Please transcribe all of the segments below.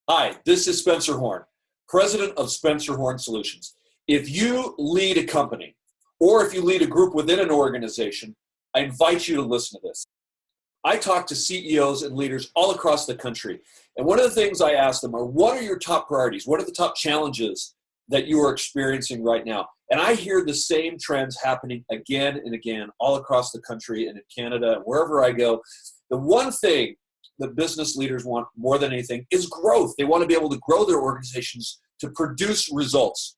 Hi, this is Spencer Horn, president of Spencer Horn Solutions. If you lead a company or if you lead a group within an organization, I invite you to listen to this. I talk to CEOs and leaders all across the country. And one of the things I ask them are, what are your top priorities? What are the top challenges that you are experiencing right now? And I hear the same trends happening again and again all across the country and in Canada and wherever I go. The one thing that business leaders want more than anything is growth. They want to be able to grow their organizations to produce results.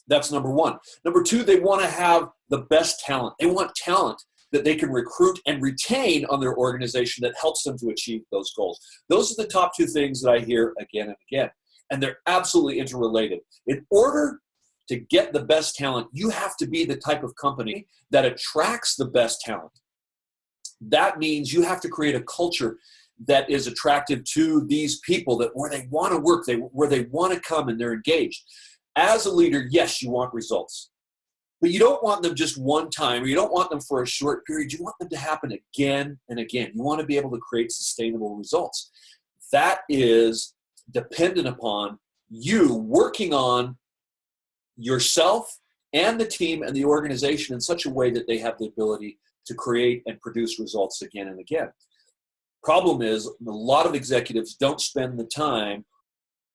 That's number one. Number two, they want to have the best talent. They want talent that they can recruit and retain on their organization that helps them to achieve those goals. Those are the top two things that I hear again and again, and they're absolutely interrelated. In order to get the best talent, you have to be the type of company that attracts the best talent. That means you have to create a culture that is attractive to these people, that where they want to work, where they want to come and they're engaged. As a leader, yes, you want results, but you don't want them just one time, or you don't want them for a short period. You want them to happen again and again. You want to be able to create sustainable results. That is dependent upon you working on yourself and the team and the organization in such a way that they have the ability to create and produce results again and again. Problem is, a lot of executives don't spend the time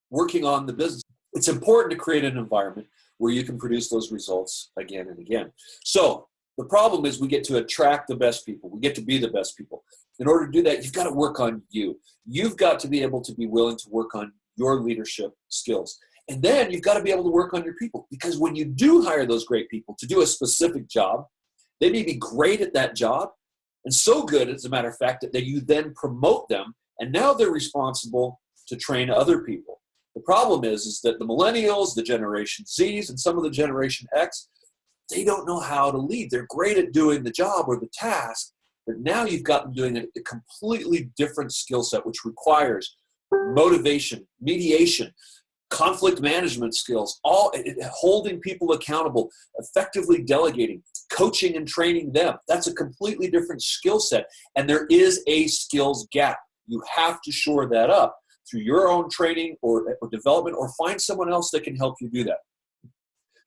working on the business. It's important to create an environment where you can produce those results again and again. So the problem is we get to attract the best people. We get to be the best people. In order to do that, you've got to work on you. You've got to be able to be willing to work on your leadership skills. And then you've got to be able to work on your people, because when you do hire those great people to do a specific job, they may be great at that job, and so good, as a matter of fact, that you then promote them, and now they're responsible to train other people. The problem is that the millennials, the Generation Zs, and some of the Generation X, they don't know how to lead. They're great at doing the job or the task, but now you've got them doing a completely different skill set, which requires motivation, mediation, conflict management skills, all holding people accountable, effectively delegating, coaching and training them. That's a completely different skill set, and there is a skills gap. You have to shore that up through your own training or development, or find someone else that can help you do that.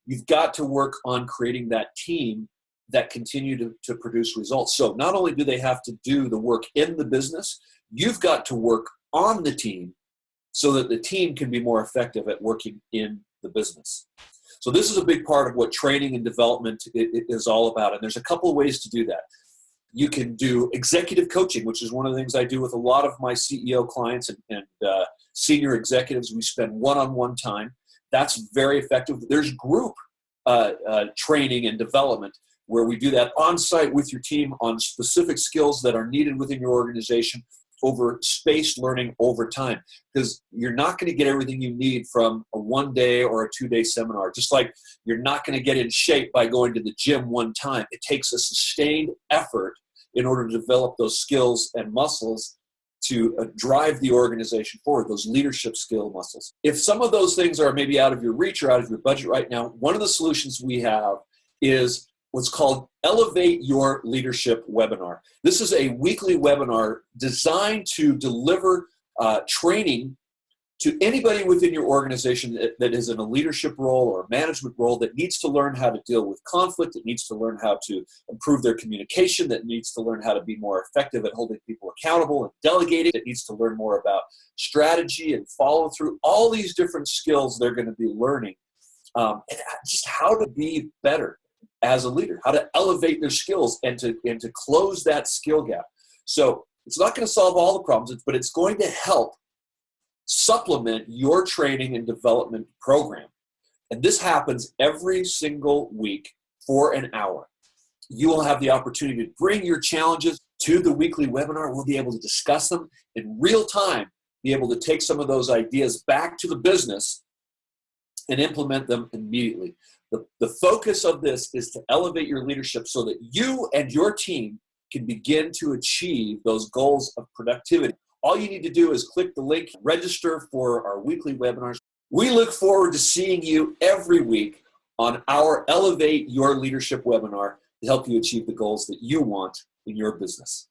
You've got to work on creating that team that continue to produce results. So not only do they have to do the work in the business, you've got to work on the team so that the team can be more effective at working in the business. So this is a big part of what training and development is all about. And there's a couple of ways to do that. You can do executive coaching, which is one of the things I do with a lot of my CEO clients and senior executives. We spend one-on-one time. That's very effective. There's group training and development where we do that on-site with your team on specific skills that are needed within your organization over spaced learning over time, because you're not going to get everything you need from a one-day or a two-day seminar. Just like you're not going to get in shape by going to the gym one time. It takes a sustained effort in order to develop those skills and muscles to drive the organization forward, those leadership skill muscles. If some of those things are maybe out of your reach or out of your budget right now, one of the solutions we have is what's called Elevate Your Leadership webinar. This is a weekly webinar designed to deliver training to anybody within your organization that is in a leadership role or a management role that needs to learn how to deal with conflict, that needs to learn how to improve their communication, that needs to learn how to be more effective at holding people accountable and delegating, that needs to learn more about strategy and follow through, all these different skills they're going to be learning, and just how to be better as a leader, how to elevate their skills and to close that skill gap. So it's not going to solve all the problems, but it's going to help supplement your training and development program. And this happens every single week for an hour. You will have the opportunity to bring your challenges to the weekly webinar. We'll be able to discuss them in real time, be able to take some of those ideas back to the business and implement them immediately. The focus of this is to elevate your leadership so that you and your team can begin to achieve those goals of productivity. All you need to do is click the link, register for our weekly webinars. We look forward to seeing you every week on our Elevate Your Leadership webinar to help you achieve the goals that you want in your business.